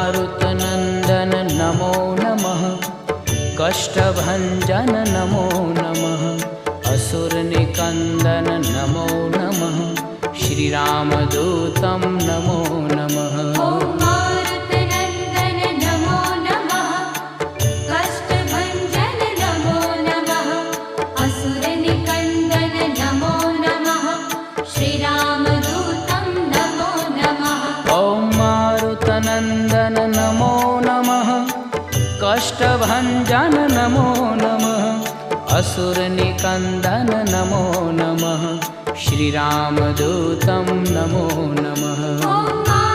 मारुतनन्दन नमो नमः। कष्टभञ्जन नमो नमः। असुरनिकन्दन नमो नमः। श्रीरामदूतं नमो नमः। नन्दन नमो नमः। कष्टभञ्जन नमो नमः। असुरनिकन्दन नमो नमः। श्रीरामदूतं नमो नमः।